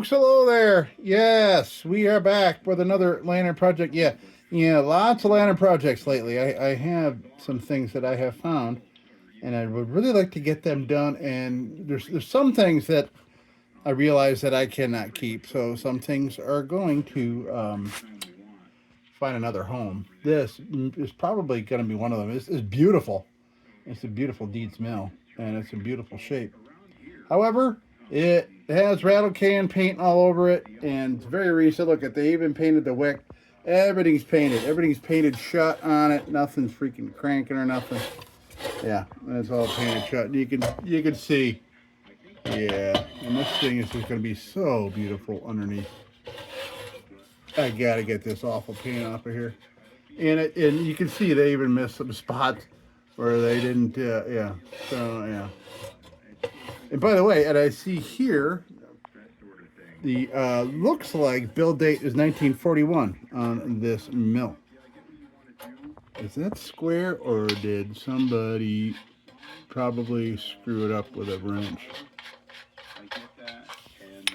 folks, hello there. Yes, we are back with another lantern project. Yeah, lots of lantern projects lately. I have some things that I have found, and I would really like to get them done. And there's some things that I realize that I cannot keep, so some things are going to find another home. This is probably going to be one of them. It's beautiful. It's a beautiful Dietz mill, and it's in beautiful shape. However, it has rattle can paint all over it, and it's very recent. Look at, they even painted the wick. Everything's painted. Everything's painted shut on it. Nothing's freaking cranking or nothing. Yeah, and it's all painted shut. And you can see. Yeah, and this thing is just going to be so beautiful underneath. I gotta get this awful paint off of here. And you can see they even missed some spots where they didn't. Yeah. So yeah. And by the way, and I see here, the looks like build date is 1941 on this mill. Is that square, or did somebody probably screw it up with a wrench? I get that, and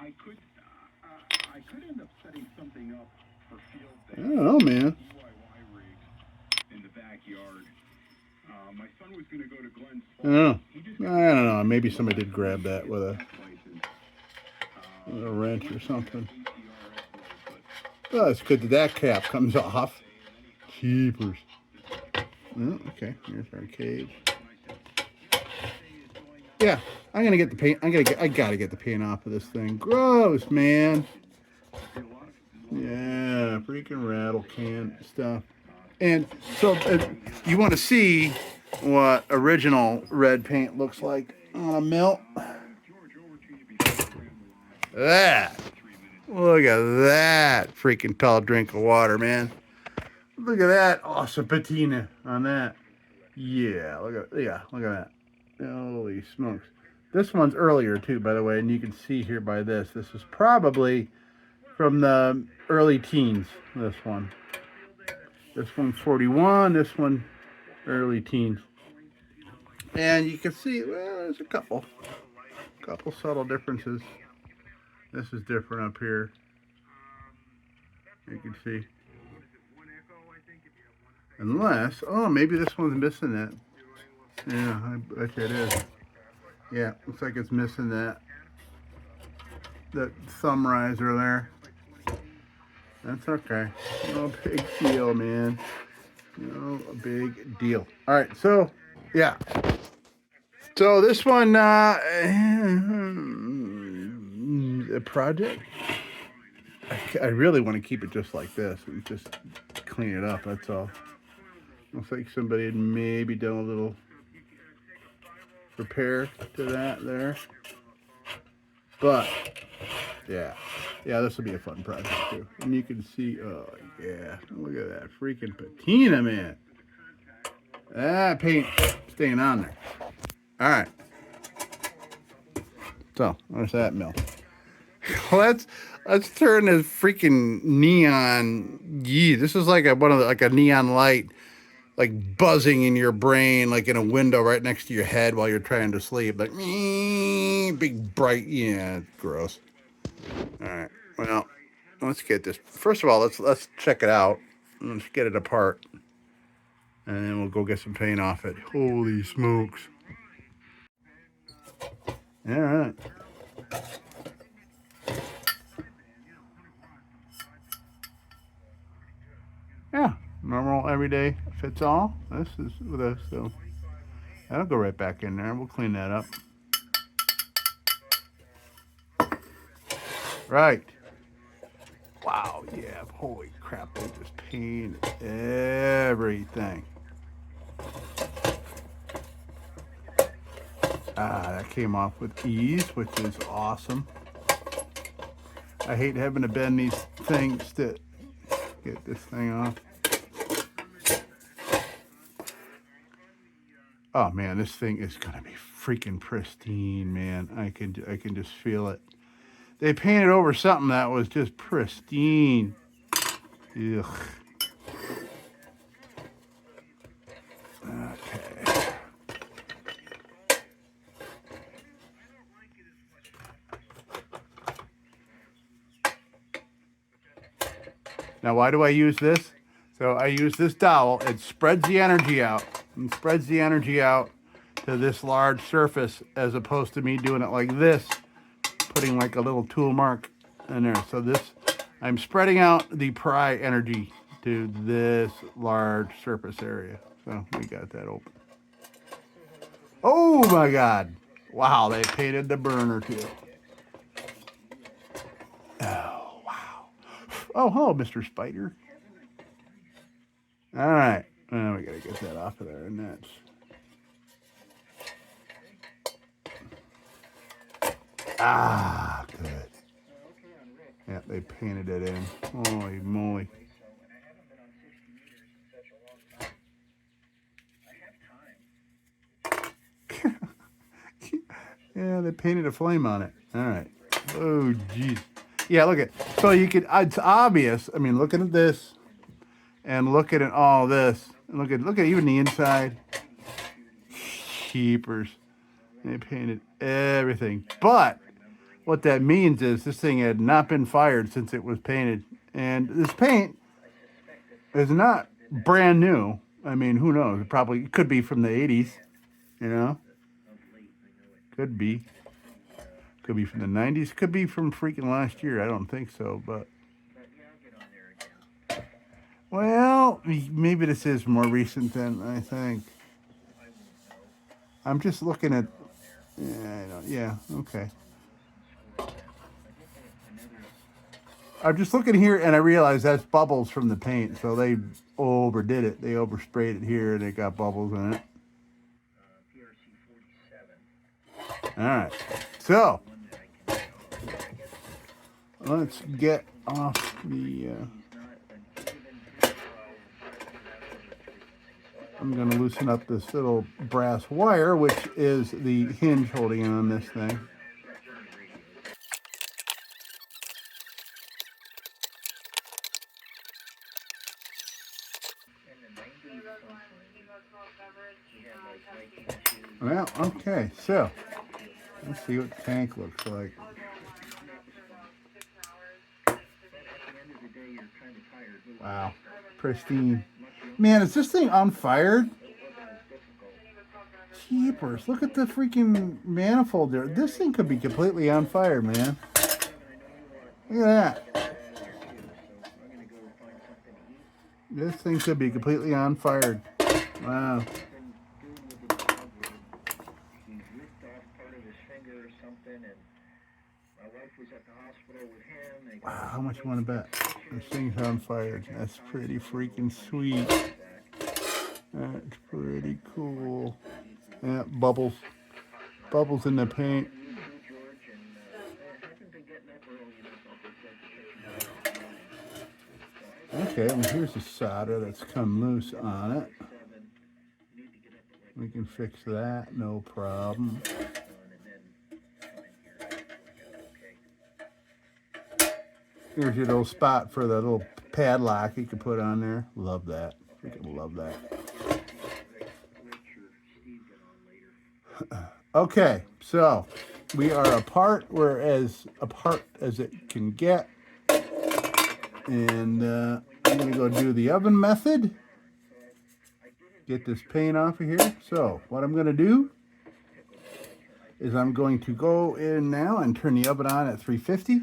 I could end up setting something up for field day. I don't know, man. In the backyard. My son was going to go to Glenn's farm. I don't know. Maybe somebody did grab that with a wrench or something. Oh, it's good that that cap comes off. Jeepers. Oh, okay, here's our cage. Yeah, I'm gonna get the paint. I gotta get the paint off of this thing. Gross, man. Yeah, freaking rattle can stuff. And so you want to see what original red paint looks like on a mill. That. Look at that freaking tall drink of water, man. Look at that awesome patina on that. Yeah, look at that. Holy smokes. This one's earlier too, by the way, and you can see here by this. This is probably from the early teens, this one. This one's 41, this one early teens. And you can see, well, there's a couple subtle differences. This is different up here. You can see. Unless, oh, maybe this one's missing that. Yeah, I bet you it is. Yeah, looks like it's missing that thumb riser there. That's okay. No big deal, man. No big deal. All right, so yeah. So this one, a project. I really want to keep it just like this and just clean it up. That's all. Looks like somebody had maybe done a little repair to that there. But yeah, this will be a fun project too. And you can see, oh yeah, look at that freaking patina, man. That paint staying on there. All right. So there's that mill. let's turn this freaking neon. This is like a neon light, like buzzing in your brain, like in a window right next to your head while you're trying to sleep. Like big bright. Yeah, gross. All right. Well, let's get this. First of all, let's check it out. Let's get it apart, and then we'll go get some paint off it. Holy smokes! All right. Yeah, normal everyday fits all. This is with us, so that'll go right back in there. We'll clean that up. Right. Wow, yeah, holy crap, they just painted everything. That came off with ease, which is awesome. I hate having to bend these things to get this thing off. Oh man, this thing is gonna be freaking pristine, man. I can just feel it. They painted over something that was just pristine. Ugh. Okay. Now, why do I use this? So I use this dowel. It spreads the energy out and spreads the energy out to this large surface as opposed to me doing it like this, putting like a little tool mark in there. So this, I'm spreading out the pry energy to this large surface area. So we got that open. Oh my God. Wow, they painted the burner too. Oh, wow. Oh, hello, Mr. Spider. All right. We got to get that off of there, and that's... Ah, good. Yeah, they painted it in. Holy moly. Yeah, they painted a flame on it. All right. Oh, geez. Yeah, look at... So you could... It's obvious. I mean, looking at this and looking at all this. And look at even the inside. Keepers. They painted everything. But what that means is this thing had not been fired since it was painted. And this paint is not brand new. I mean, who knows? It could be from the 80s, you know? Could be. Could be from the 90s. Could be from freaking last year. I don't think so, but... Well, maybe this is more recent than I think. I'm just looking at... Yeah, okay. I'm just looking here, and I realize that's bubbles from the paint, so they overdid it. They oversprayed it here, and it got bubbles in it. All right, so let's get off the... I'm going to loosen up this little brass wire, which is the hinge holding on this thing. Well, okay, so let's see what the tank looks like. Wow, pristine. Man, is this thing unfired? Jeepers, look at the freaking manifold there. This thing could be completely unfired, man. Look at that. This thing could be completely unfired. Wow. Wow, how much you want to bet? This thing's unfired. That's pretty freaking sweet. That's pretty cool. Yeah, bubbles. Bubbles in the paint. Okay, well here's the solder that's come loose on it. We can fix that, no problem. Here's your little spot for the little padlock you can put on there. Love that. Freaking love that. Okay, so we are apart. We're as apart as it can get. And I'm going to go do the oven method. Get this paint off of here. So what I'm going to do is I'm going to go in now and turn the oven on at 350.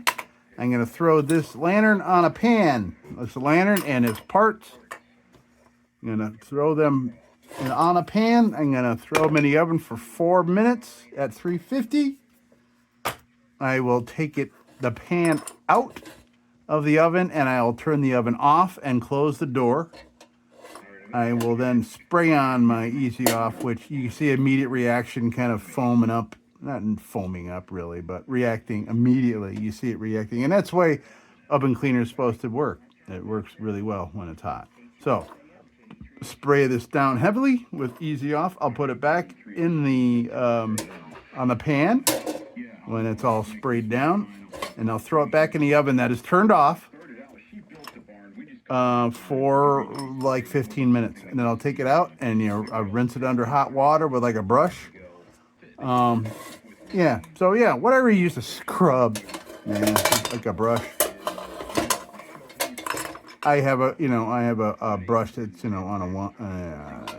I'm going to throw this lantern on a pan. It's a lantern and its parts. I'm going to throw them on a pan. I'm going to throw them in the oven for 4 minutes at 350. I will take the pan out of the oven and I'll turn the oven off and close the door. I will then spray on my Easy Off, which you see immediate reaction kind of foaming up. Not foaming up really, but reacting immediately. You see it reacting. And that's the way oven cleaner is supposed to work. It works really well when it's hot. So spray this down heavily with Easy Off. I'll put it back in the on the pan when it's all sprayed down. And I'll throw it back in the oven that is turned off for like 15 minutes. And then I'll take it out and I'll rinse it under hot water with like a brush. Yeah, so yeah, whatever you use to scrub, like a brush. I have a, a brush that's, on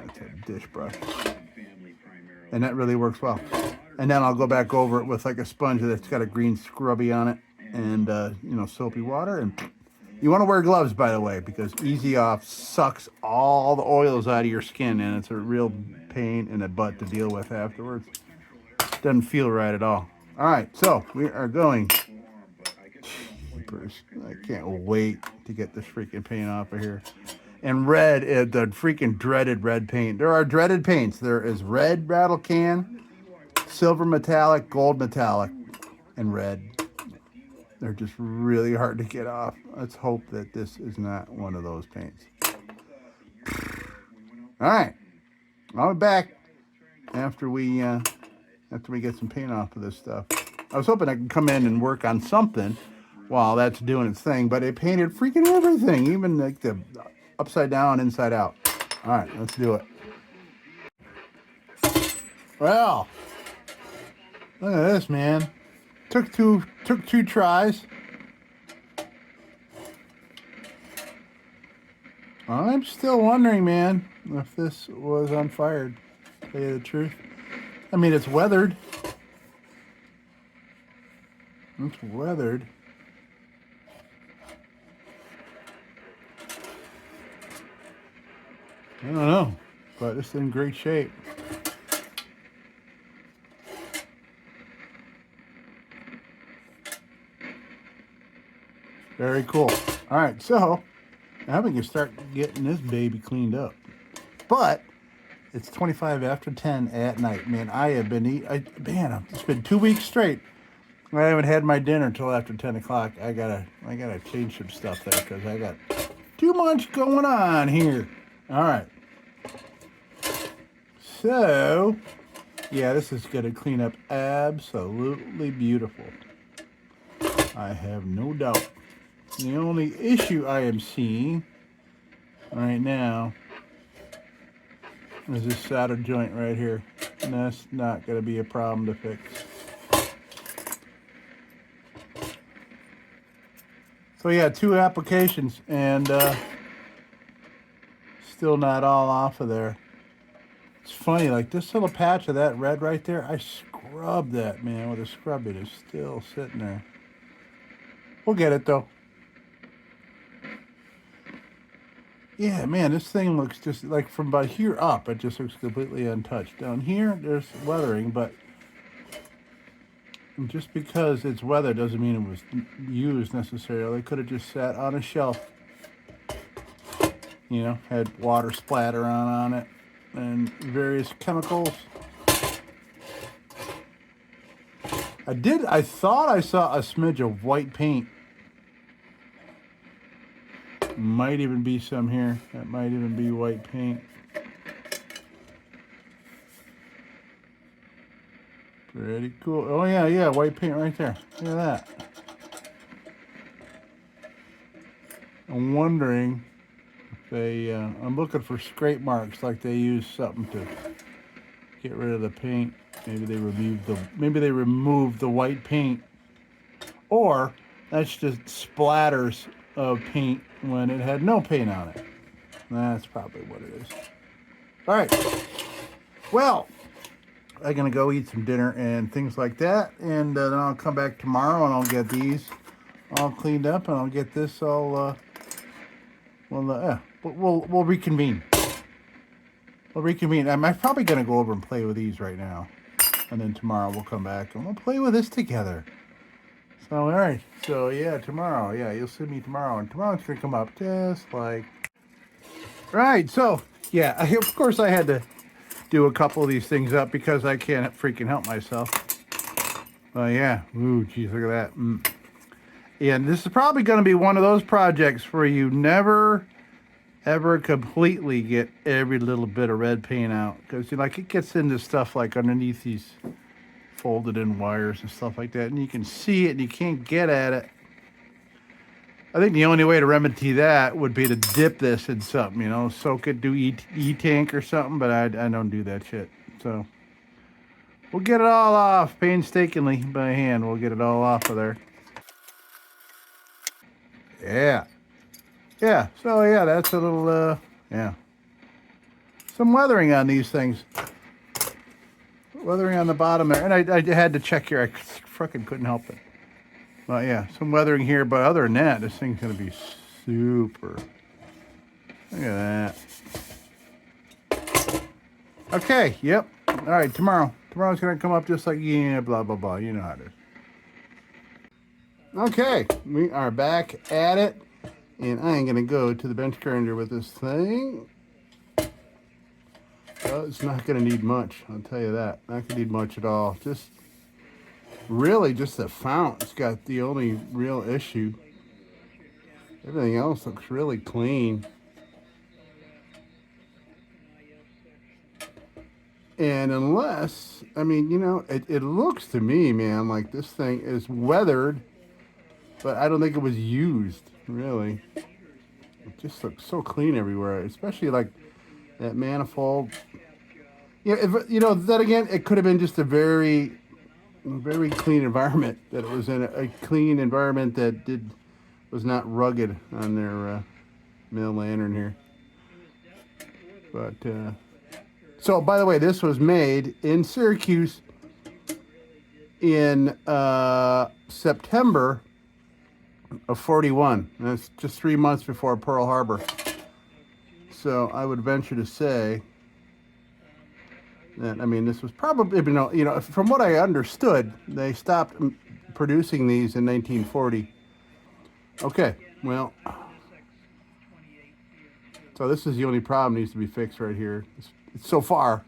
it's a dish brush. And that really works well. And then I'll go back over it with like a sponge that's got a green scrubby on it and, soapy water. And you want to wear gloves, by the way, because Easy Off sucks all the oils out of your skin, and it's a real pain in the butt to deal with afterwards. Doesn't feel right at all. All right, so we are going. I can't wait to get this freaking paint off of here. And red, the freaking dreaded red paint. There are dreaded paints. There is red rattle can, silver metallic, gold metallic, and red. They're just really hard to get off. Let's hope that this is not one of those paints. All right, I'll be back after we get some paint off of this stuff. I was hoping I could come in and work on something while that's doing its thing, but it painted freaking everything, even like the upside down, inside out. All right, let's do it. Well, look at this, man. Took two tries. I'm still wondering, man, if this was unfired, to tell you the truth. I mean, it's weathered. It's weathered. I don't know, but it's in great shape. Very cool. All right, so now we can start getting this baby cleaned up. But it's 25 after 10 at night. Man, I have been it's been 2 weeks straight. I haven't had my dinner until after 10 o'clock. I gotta change some stuff there because I got too much going on here. All right. So, yeah, this is gonna clean up absolutely beautiful. I have no doubt. The only issue I am seeing right now is this solder joint right here. And that's not going to be a problem to fix. So yeah, 2 applications and still not all off of there. It's funny, like this little patch of that red right there, I scrubbed that, man, with a scrub. It is still sitting there. We'll get it though. Yeah, man, this thing looks just like from about here up, it just looks completely untouched. Down here, there's weathering, but just because it's weathered doesn't mean it was used necessarily. It could have just sat on a shelf, had water splatter on it and various chemicals. I thought I saw a smidge of white paint. Might even be some here. That might even be white paint. Pretty cool. Oh yeah, white paint right there. Look at that. I'm wondering if I'm looking for scrape marks, like they use something to get rid of the paint. Maybe they removed the white paint, or that's just splatters of paint when it had no paint on it. That's probably what it is. All right. Well, I'm going to go eat some dinner and things like that. And then I'll come back tomorrow and I'll get these all cleaned up and I'll get this all, we'll reconvene. We'll reconvene. I'm probably going to go over and play with these right now. And then tomorrow we'll come back and we'll play with this together. So, all right. So, yeah, tomorrow. Yeah, you'll see me tomorrow. And tomorrow it's going to come up just like... Right. So, yeah, of course I had to do a couple of these things up because I can't freaking help myself. Yeah. Ooh, geez, look at that. And this is probably going to be one of those projects where you never, ever completely get every little bit of red paint out. Because, it gets into stuff like underneath these folded in wires and stuff like that, and you can see it and you can't get at it. I think the only way to remedy that would be to dip this in something, soak it, do E-tank or something, but I don't do that shit. So we'll get it all off painstakingly by hand. We'll get it all off of there. Yeah, yeah, so yeah, that's a little, yeah. Some weathering on these things. Weathering on the bottom there. And I had to check here. I fucking couldn't help it. Well, yeah, some weathering here. But other than that, this thing's going to be super. Look at that. Okay, yep. All right, tomorrow. Tomorrow's going to come up just like, yeah, blah, blah, blah. You know how it is. Okay, we are back at it. And I am going to go to the bench grinder with this thing. Well, it's not going to need much, I'll tell you that. Not going to need much at all. Just, really just the fount's got the only real issue. Everything else looks really clean. And unless, I mean, you know, it looks to me, man, like this thing is weathered, but I don't think it was used, really. It just looks so clean everywhere, especially like that manifold. Yeah, if, you know, then again, it could have been just a very clean environment. That it was in a clean environment that was not rugged on their mill lantern here. But so, by the way, this was made in Syracuse in September of '41. That's just 3 months before Pearl Harbor. So I would venture to say that, I mean, this was probably, you know, from what I understood, they stopped producing these in 1940. Okay, well, so this is the only problem that needs to be fixed right here. It's so far.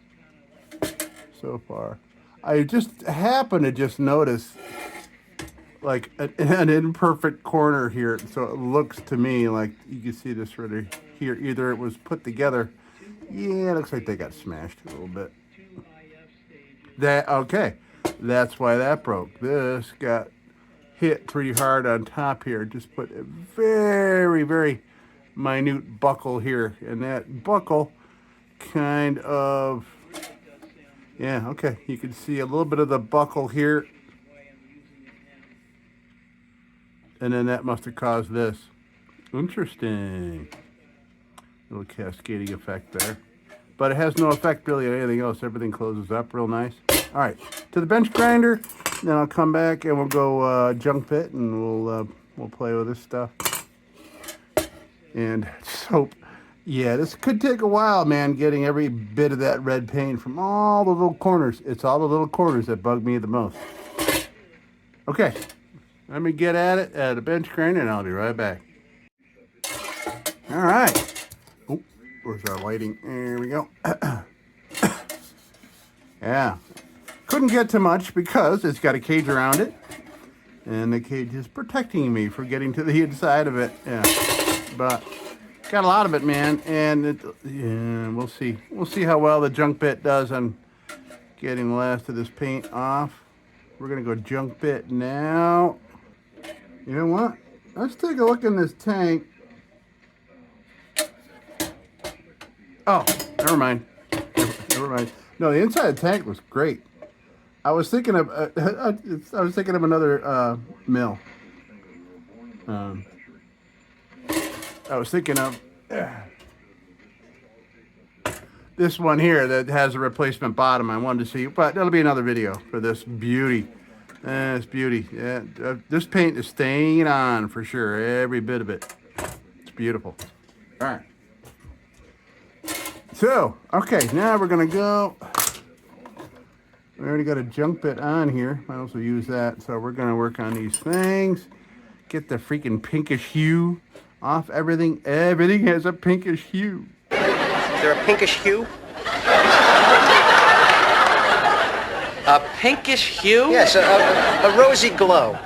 I just happened to just notice like an imperfect corner here. So it looks to me like you can see this right here. Either it was put together. Yeah, it looks like they got smashed a little bit. Okay, that's why that broke. This got hit pretty hard on top here. Just put a very, very minute buckle here. And that buckle kind of, yeah, okay. You can see a little bit of the buckle here. And then that must have caused this. Interesting. Little cascading effect there. But it has no effect really on anything else. Everything closes up real nice. All right, to the bench grinder. Then I'll come back and we'll go junk pit and we'll play with this stuff. And so, yeah, this could take a while, man, getting every bit of that red paint from all the little corners. It's all the little corners that bug me the most. Okay, let me get at it at a bench grinder and I'll be right back. All right. Oh, where's our lighting? There we go. Yeah. Couldn't get to much because it's got a cage around it. And the cage is protecting me from getting to the inside of it. Yeah. But got a lot of it, man. And yeah, we'll see. We'll see how well the junk bit does on getting the last of this paint off. We're going to go junk bit now. You know what? Let's take a look in this tank. Oh, never mind. Never mind. No, the inside of the tank was great. I was thinking of another mill. I was thinking of this one here that has a replacement bottom. I wanted to see, but that'll be another video for this beauty. This beauty. Yeah, this paint is staying on for sure. Every bit of it. It's beautiful. All right. So, okay, now we're gonna go. We already got a junk bit on here. Might also use that. So we're gonna work on these things. Get the freaking pinkish hue off everything. Everything has a pinkish hue. Is there a pinkish hue? A pinkish hue? Yes, a rosy glow.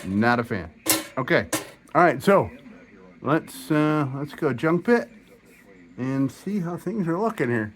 Not a fan. Okay. All right. So let's go junk bit and see how things are looking here.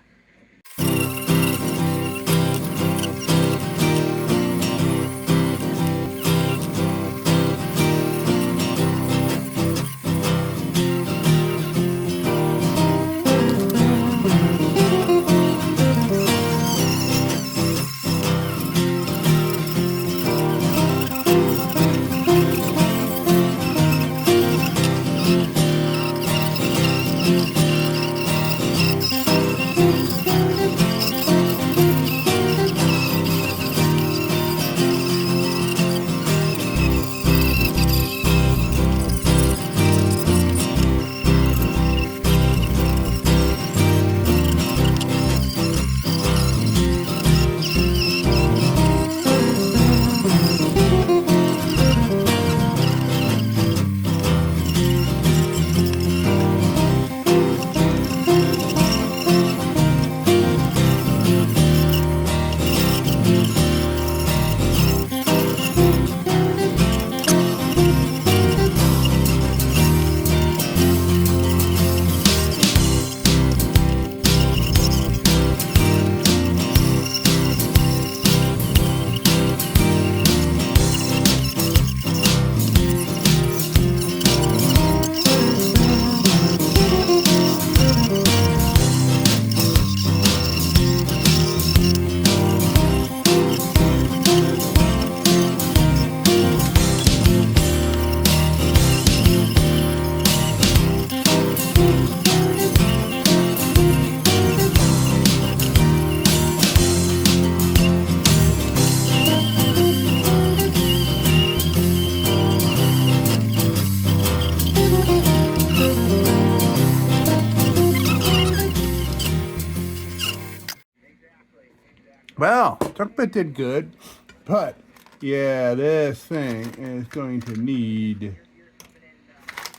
Well, junk bit did good, but yeah, this thing is going to need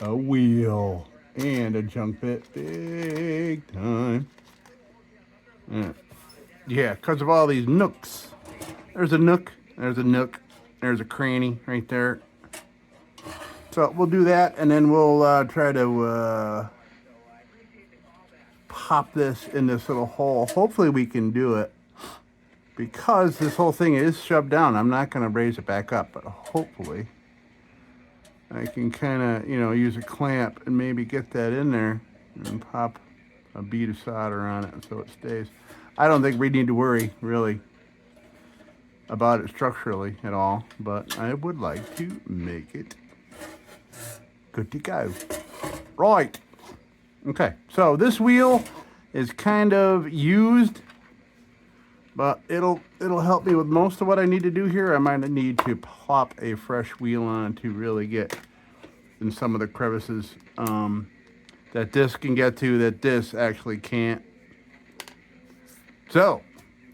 a wheel and a junk bit big time. Yeah, because of all these nooks. There's a nook, there's a nook, there's a cranny right there. So we'll do that, and then we'll try to pop this in this little hole. Hopefully we can do it, because this whole thing is shoved down. I'm not going to raise it back up, but hopefully I can kind of, use a clamp and maybe get that in there and pop a bead of solder on it so it stays. I don't think we need to worry, really, about it structurally at all, but I would like to make it good to go. Right. Okay, so this wheel is kind of used, but it'll help me with most of what I need to do here. I might need to pop a fresh wheel on to really get in some of the crevices that this can get to that this actually can't. So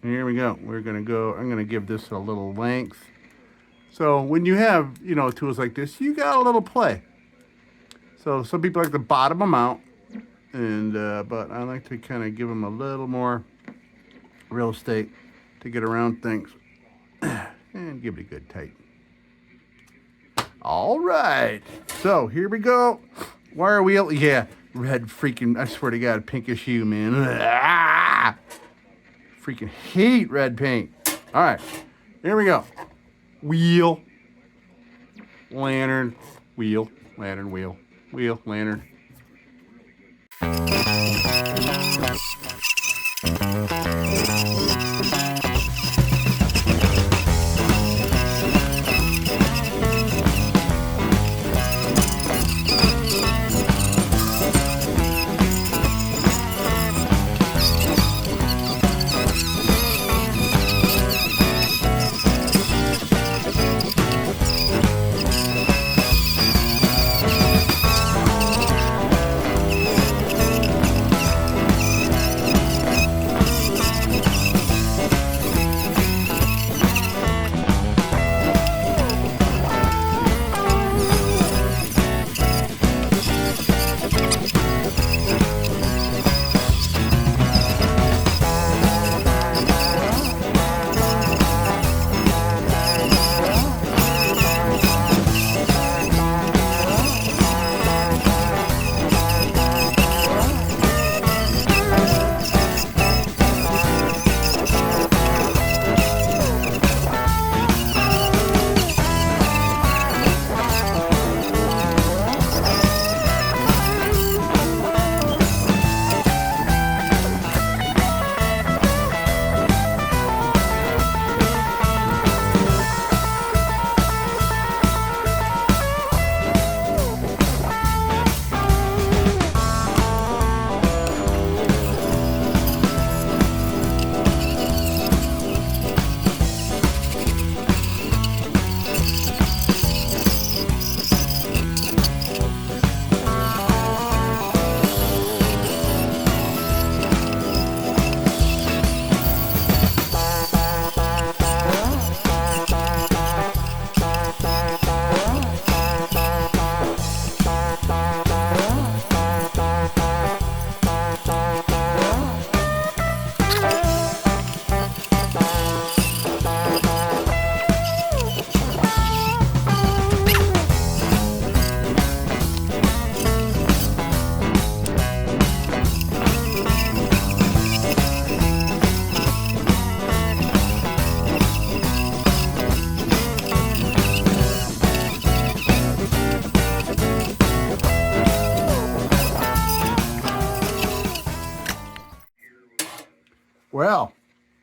here we go. I'm gonna give this a little length. So when you have, tools like this, you got a little play. So some people like to bottom them out, and but I like to kind of give them a little more real estate to get around things and give it a good tight. All right, so here we go. Wire wheel, yeah, red freaking, I swear to God, pinkish hue, man. Ah! Freaking hate red paint. All right, here we go. Wheel, lantern, wheel, lantern, wheel, wheel, lantern.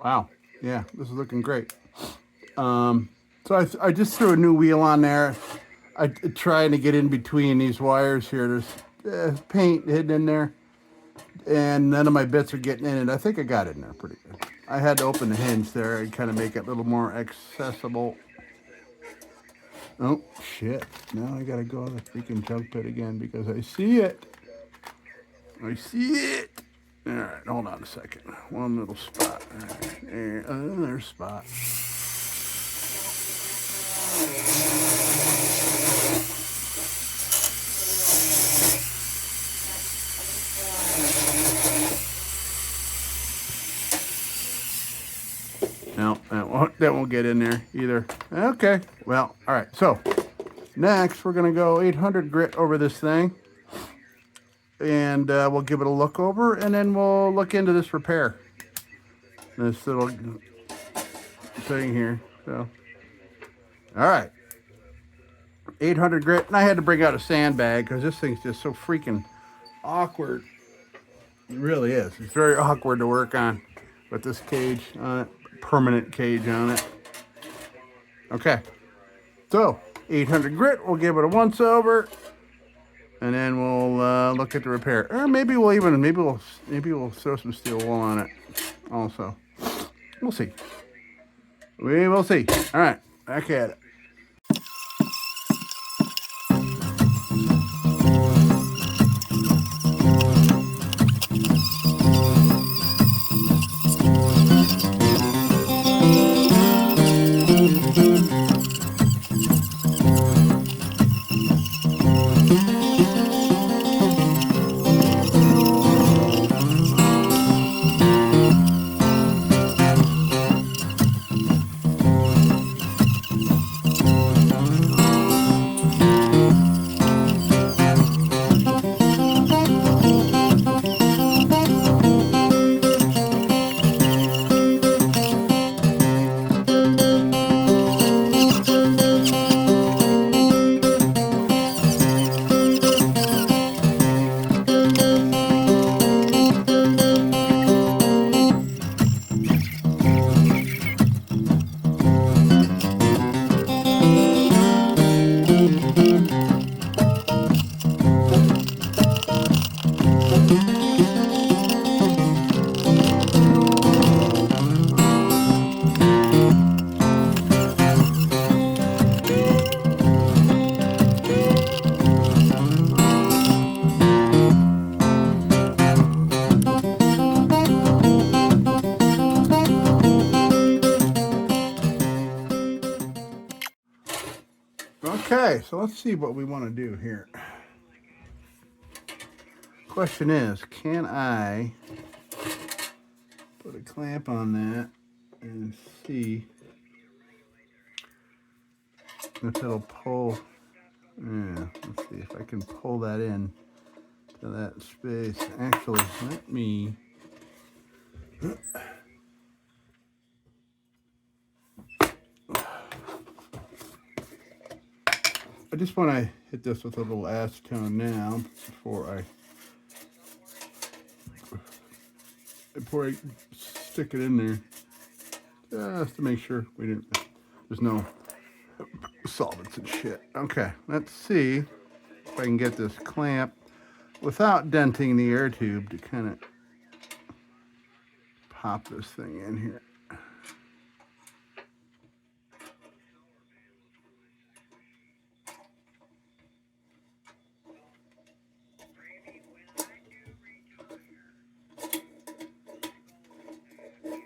Wow. Yeah, this is looking great. So I just threw a new wheel on there. I trying to get in between these wires here. There's paint hidden in there, and none of my bits are getting in it. I think I got it in there pretty good. I had to open the hinge there and kind of make it a little more accessible. Oh, shit. Now I gotta go to the freaking junk pit again because I see it. I see it. All right, hold on a second. One little spot. All right, there's a spot. No, that won't get in there either. Okay, well, all right. So next, we're gonna go 800 grit over this thing, and we'll give it a look over, and then we'll look into this repair. This little thing here. So, all right, 800 grit, and I had to bring out a sandbag because this thing's just so freaking awkward. It really is. It's very awkward to work on with this cage on it, permanent cage on it. Okay, so 800 grit, we'll give it a once over, and then we'll look at the repair. Or maybe we'll throw some steel wool on it also. We'll see. We will see. All right, back at it. Okay, so let's see what we want to do here. Question is, can I put a clamp on that and see if it'll pull? Yeah, let's see if I can pull that in to that space. Actually, let me. I just want to hit this with a little acetone now before I stick it in there, just to make sure there's no solvents and shit. Okay, let's see if I can get this clamp without denting the air tube to kind of pop this thing in here.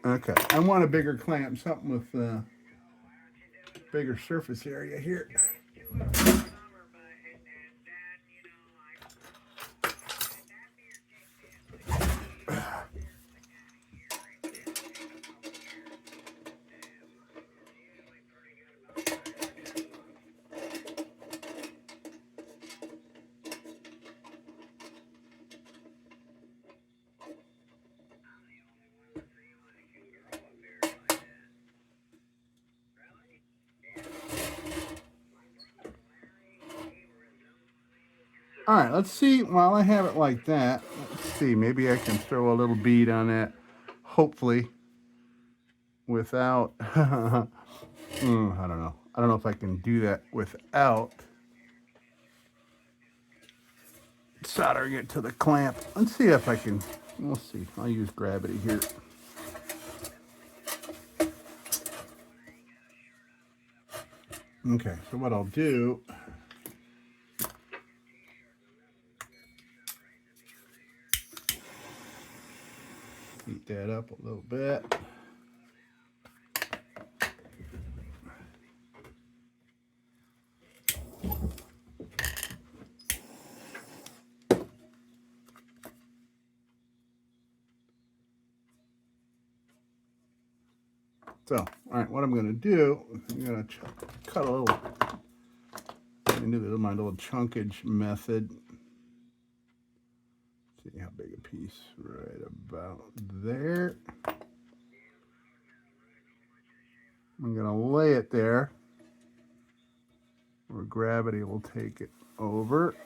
Okay, I want a bigger clamp, something with bigger surface area here. All right, let's see. While I have it like that, let's see. Maybe I can throw a little bead on that. Hopefully, without, I don't know. I don't know if I can do that without soldering it to the clamp. Let's see if I can, we'll see. I'll use gravity here. Okay, so what I'll do, heat that up a little bit. So, all right, what I'm going to do, I'm going to cut a little, into my little chunkage method. See how big a piece, right about there. I'm going to lay it there where gravity will take it over.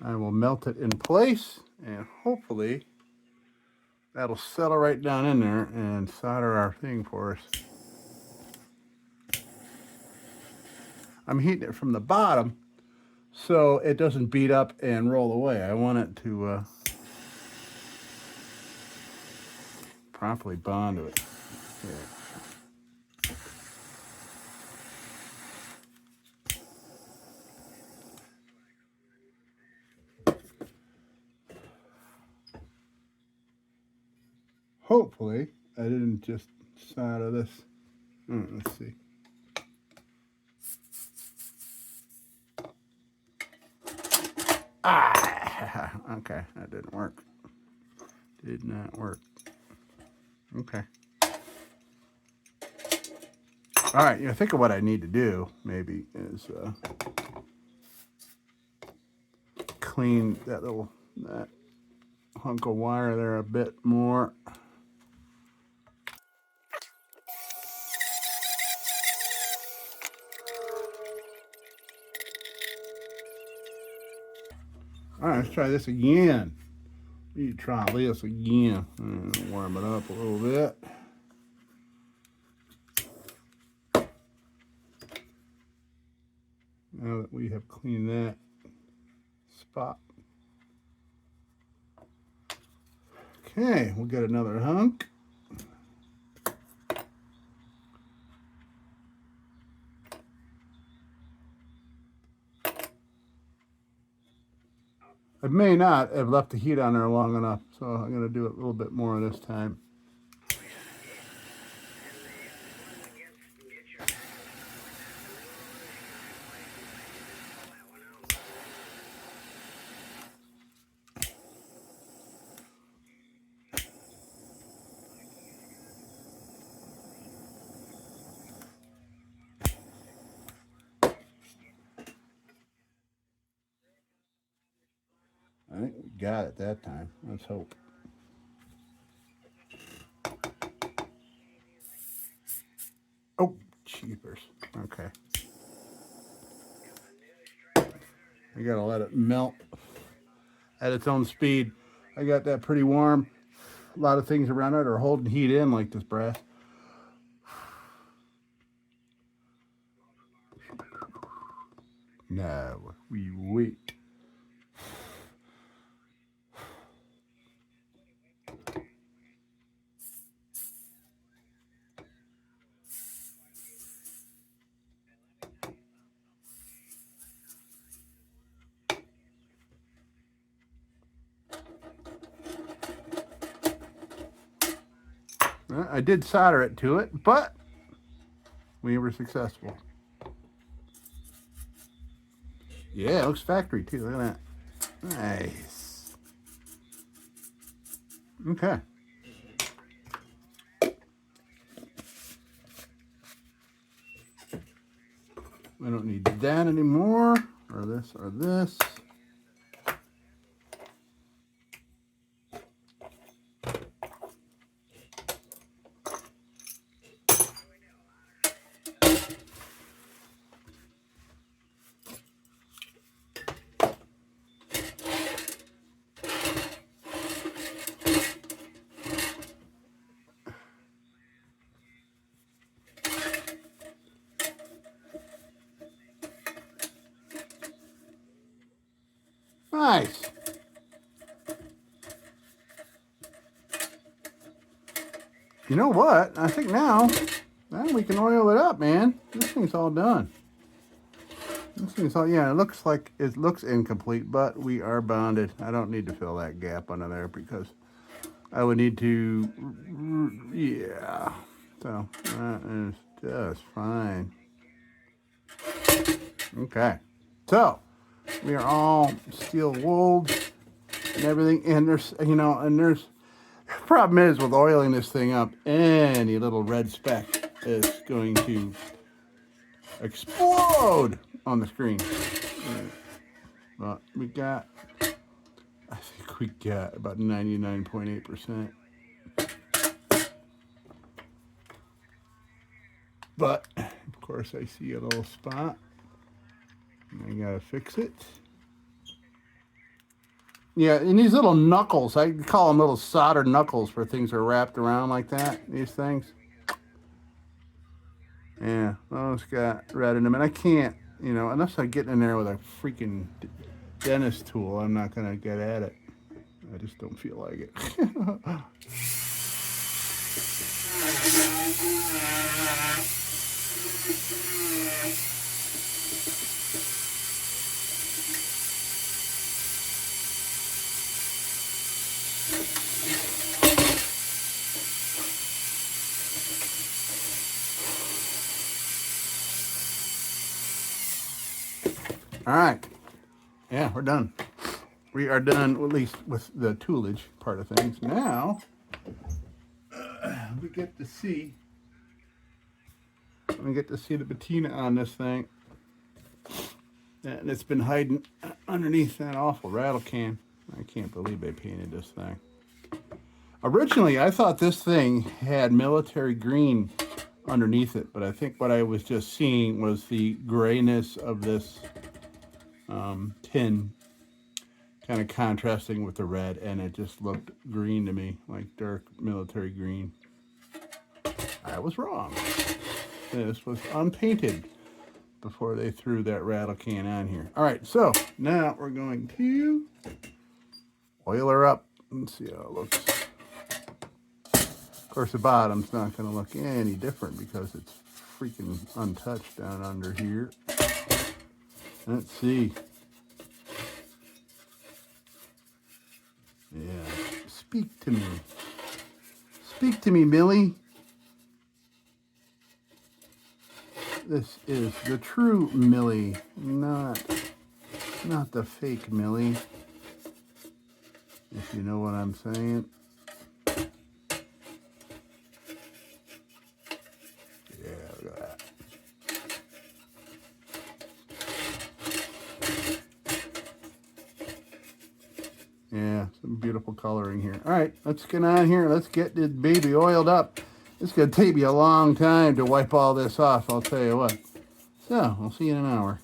I will melt it in place, and hopefully that'll settle right down in there and solder our thing for us. I'm heating it from the bottom so it doesn't beat up and roll away. I want it to properly bond to it. Okay. Hopefully, I didn't just solder this. Let's see. Okay, that didn't work. Did not work. Okay. All right, think of what I need to do, maybe, is clean that hunk of wire there a bit more. All right, let's try this again. We need to try this again. Warm it up a little bit. Now that we have cleaned that spot. Okay, we'll get another hunk. I may not have left the heat on there long enough, so I'm going to do it a little bit more this time. I think we got it that time. Let's hope. Oh, cheapers. Okay. We gotta let it melt at its own speed. I got that pretty warm. A lot of things around it are holding heat in, like this brass. Now we wait. I did solder it to it, but we were successful. Yeah, it looks factory too. Look at that. Nice. Okay. I don't need that anymore, or this, or this. Nice. You know what? I think now we can oil it up, man. This thing's all done. This thing's all, yeah, it looks incomplete, but we are bonded. I don't need to fill that gap under there because I would need to, yeah. So that is just fine. Okay. So we are all steel wooled and everything. And there's, problem is with oiling this thing up, any little red speck is going to explode on the screen. But I think we got about 99.8%. But of course I see a little spot. I gotta fix it. Yeah, and these little knuckles, I call them little solder knuckles for things that are wrapped around like that, these things. Yeah, those got red in them. And I can't, unless I get in there with a freaking dentist tool, I'm not going to get at it. I just don't feel like it. All right. Yeah, we're done. We are done, at least with the toolage part of things. Now, we get to see the patina on this thing. And it's been hiding underneath that awful rattle can. I can't believe they painted this thing. Originally, I thought this thing had military green underneath it, but I think what I was just seeing was the grayness of this tin kind of contrasting with the red, and it just looked green to me, like dark military green. I was wrong. This was unpainted before they threw that rattle can on here. All right, so now we're going to oil her up and see how it looks. Of course, the bottom's not going to look any different because it's freaking untouched down under here. Let's see. Yeah, speak to me. Speak to me, Millie. This is the true Millie, not the fake Millie. If you know what I'm saying. Yeah, look at that. Yeah, some beautiful coloring here. All right, let's get on here. Let's get this baby oiled up. It's going to take me a long time to wipe all this off, I'll tell you what. So, I'll see you in an hour.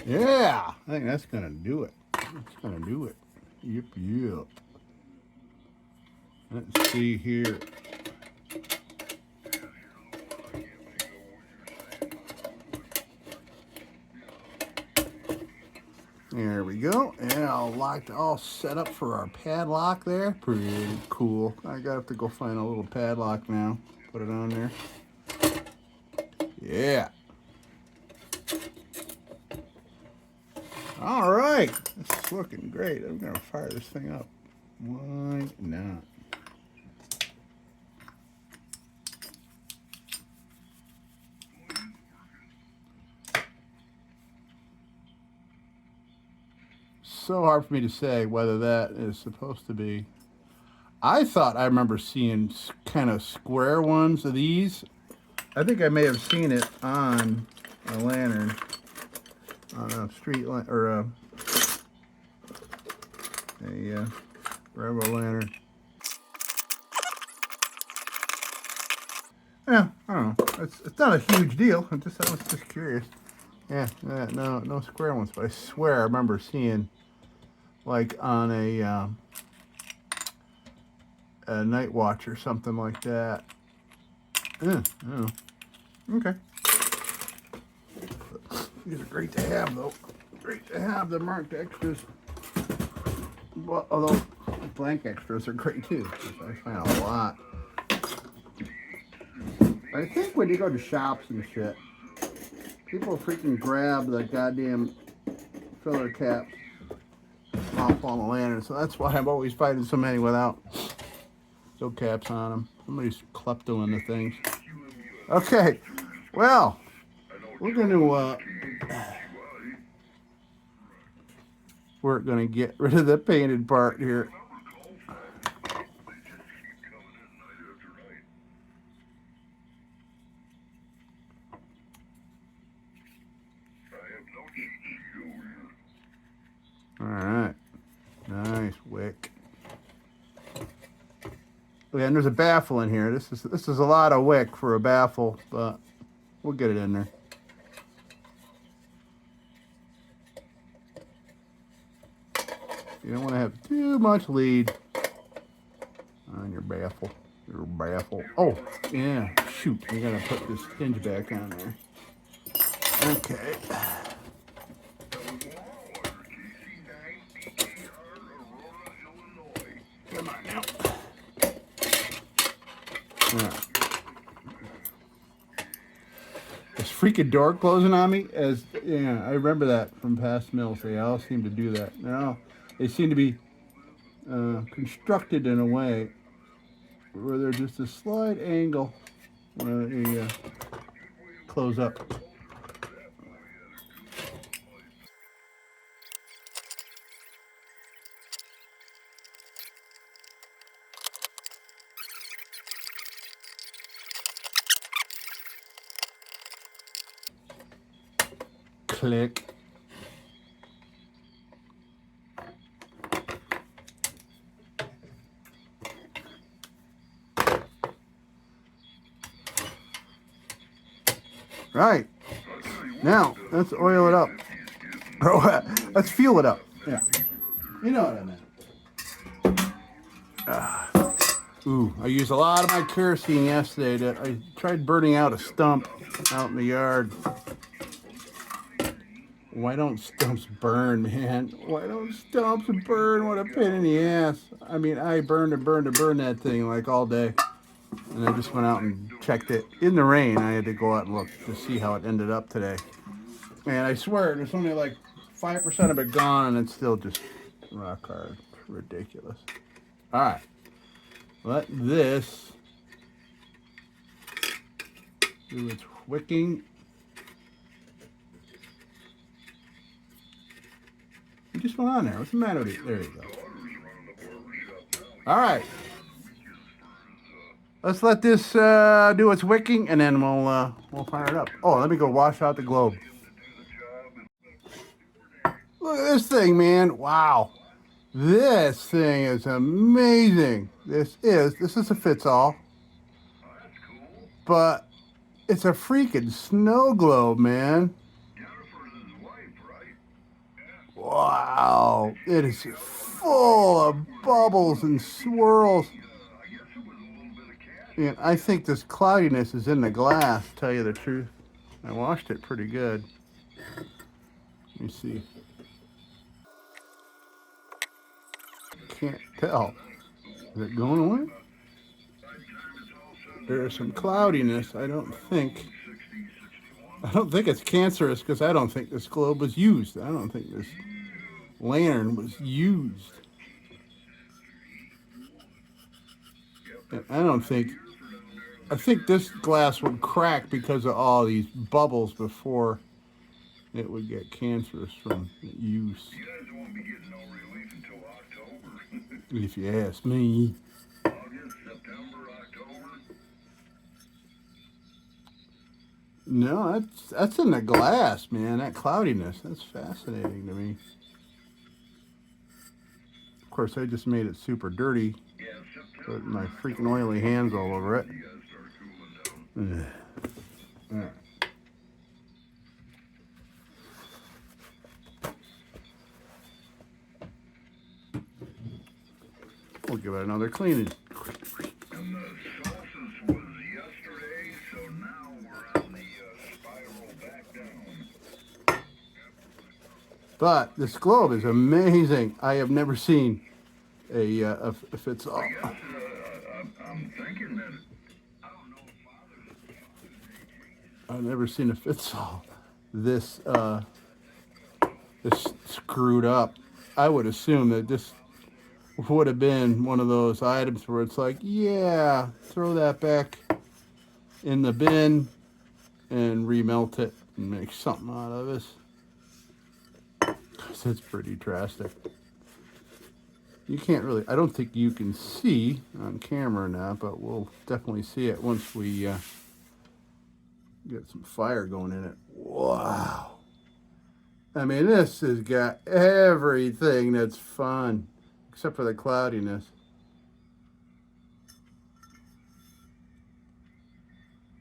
Yeah, I think that's going to do it. That's going to do it. Yep, yep. Let's see here. There we go. And all set up for our padlock there. Pretty cool. I got to have to go find a little padlock now. Put it on there. Yeah. All right, this is looking great. I'm gonna fire this thing up. Why not? So hard for me to say whether that is supposed to be. I thought I remember seeing kind of square ones of these. I think I may have seen it on a lantern, on a street light, or a railroad lantern. Yeah, I don't know. It's not a huge deal. I was just curious. Yeah, no square ones, but I swear I remember seeing like on a night watch or something like that. Yeah, I don't know. Okay. These are great to have, though. Great to have the marked extras. Well, although blank extras are great too. I find a lot. I think when you go to shops and shit, people freaking grab the goddamn filler caps off on the lantern. So that's why I'm always finding so many without no caps on them. Somebody's kleptoing the things. Okay, well, we're gonna get rid of the painted part here. All right, nice wick. And there's a baffle in here. This is a lot of wick for a baffle, but we'll get it in there. You don't want to have too much lead on your baffle. Oh, yeah. Shoot, I gotta put this hinge back on there. Okay. Come on now. Yeah. This freaking door closing on me, I remember that from past mills. They all seem to do that. Now they seem to be constructed in a way where there's just a slight angle where they close up. Click. Right. Now, let's oil it up. Let's fuel it up. Yeah. You know what I meant. Ooh, I used a lot of my kerosene yesterday. I tried burning out a stump out in the yard. Why don't stumps burn, man? Why don't stumps burn? What a pain in the ass. I mean, I burned that thing like all day. And I just went out and checked it. In the rain, I had to go out and look to see how it ended up today. And I swear, there's only like 5% of it gone, and it's still just rock hard. Ridiculous. All right. Let this do its wicking. You just went on there. What's the matter with you? There you go. All right. Let's let this do its wicking, and then we'll fire it up. Oh, let me go wash out the globe. Look at this thing, man. Wow. This thing is amazing. This is a fits-all. But it's a freaking snow globe, man. Wow. It is full of bubbles and swirls. And I think this cloudiness is in the glass, to tell you the truth. I washed it pretty good. Let me see. Can't tell. Is it going away? There is some cloudiness. I don't think it's cancerous because I don't think this globe was used. I don't think this lantern was used. And I think this glass would crack because of all these bubbles before it would get cancerous from use. You guys won't be getting no relief until October. If you ask me. August, September, October. No, that's in the glass, man. That cloudiness, that's fascinating to me. Of course, I just made it super dirty. Yeah, Put my freaking oily hands all over it. you guys start cooling down. All right. We'll give it another cleaning. And the solstice was yesterday, so now we're on the spiral back down. But this globe is amazing. I have never seen a fits all. I guess I'm thinking that I don't know if I've never seen a fits all this this screwed up. I would assume that this would have been one of those items where it's like, yeah, throw that back in the bin and remelt it and make something out of this. Because it's pretty drastic. You can't really, I don't think you can see on camera now, but we'll definitely see it once we get some fire going in it. Wow. I mean, this has got everything that's fun, except for the cloudiness.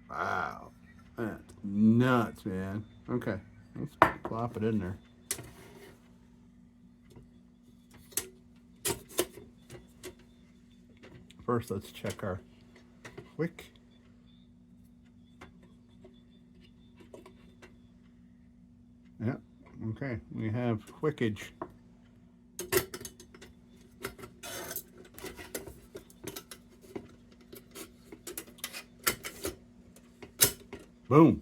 Wow. That's nuts, man. Okay, let's plop it in there. First, let's check our wick. Yeah, okay, we have wickage. Boom.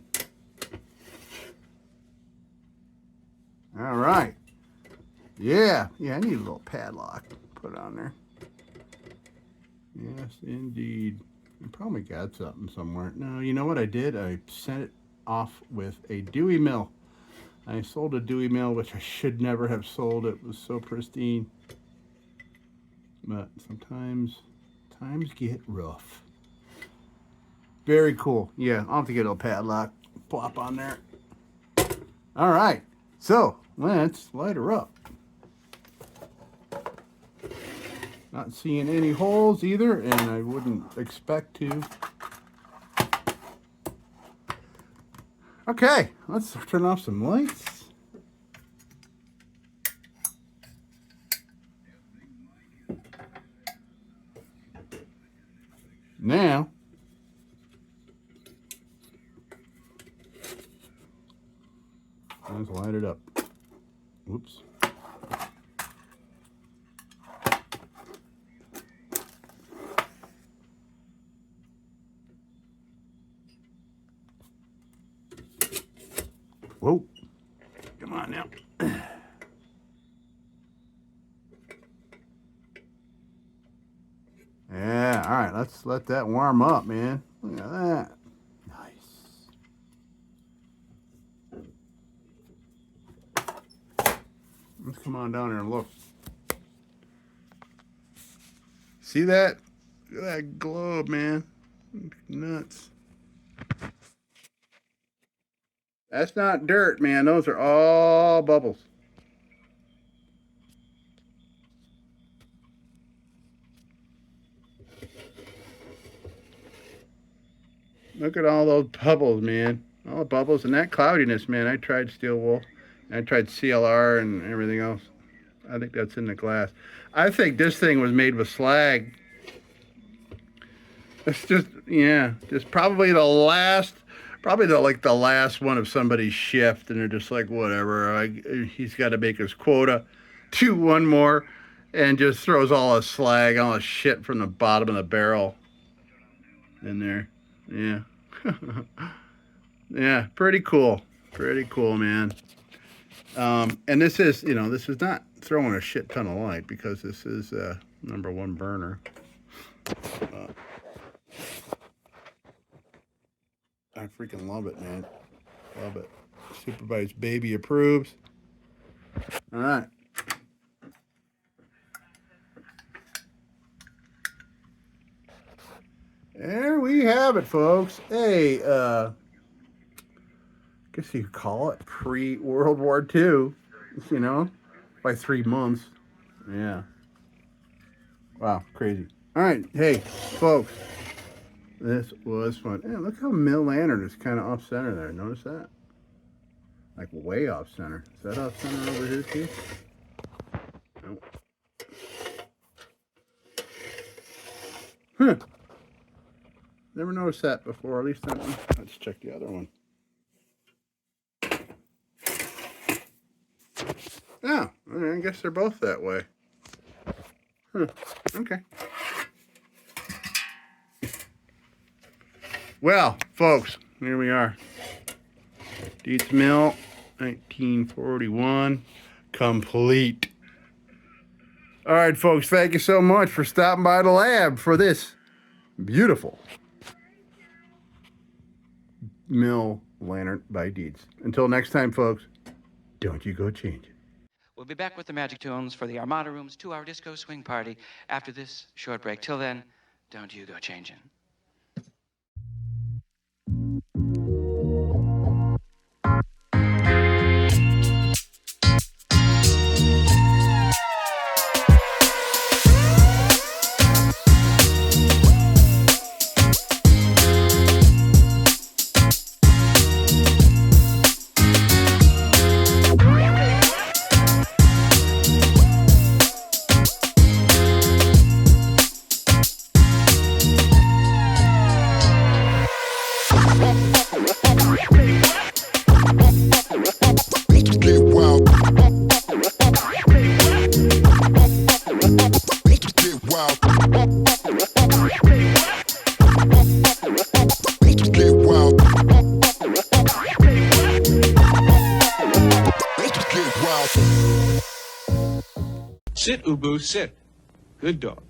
All right. Yeah, I need a little padlock put on there. Yes, indeed. I probably got something somewhere. No, you know what I did? I sent it off with a Dewey mill. I sold a Dewey mill, which I should never have sold. It was so pristine. But sometimes times get rough. Very cool. Yeah, I'll have to get a padlock. Plop on there. All right. So, let's light her up. Not seeing any holes either, and I wouldn't expect to. Okay, let's turn off some lights. Now, let's light it up. Whoops. Whoa. Come on now. Yeah, all right, let's let that warm up, man. Look at that. Nice. Let's come on down here and look. See that? Look at that globe, man. Nuts. That's not dirt, man. Those are all bubbles. Look at all those bubbles, man. All the bubbles and that cloudiness, man. I tried steel wool. I tried CLR and everything else. I think that's in the glass. I think this thing was made with slag. It's just, yeah, just probably the last, like the last one of somebody's shift, and they're just like, whatever. He's got to make his quota. Do one more, and just throws all the slag, all the shit from the bottom of the barrel in there. Yeah. Yeah, pretty cool. Pretty cool, man. And this is, this is not throwing a shit ton of light because this is #1 burner. I freaking love it, man. Love it. Supervised baby approves. All right. There we have it, folks. Hey, I guess you could call it pre-World War II, by 3 months. Yeah. Wow, crazy. All right, hey, folks, this was fun. Hey, look how Mill Lantern is kind of off-center there. Notice that? Like way off-center. Is that off-center over here, too? Nope. Huh. Never noticed that before, at least that one. Let's check the other one. Oh, I guess they're both that way. Huh. Okay. Well, folks, here we are. Dietz Mill, 1941, complete. All right, folks, thank you so much for stopping by the lab for this beautiful Mill Lantern by Dietz. Until next time, folks, don't you go change it. We'll be back with the Magic Tunes for the Armada Room's 2-hour disco swing party after this short break. Till then, don't you go changing. Sit, Ubu, sit. Good dog.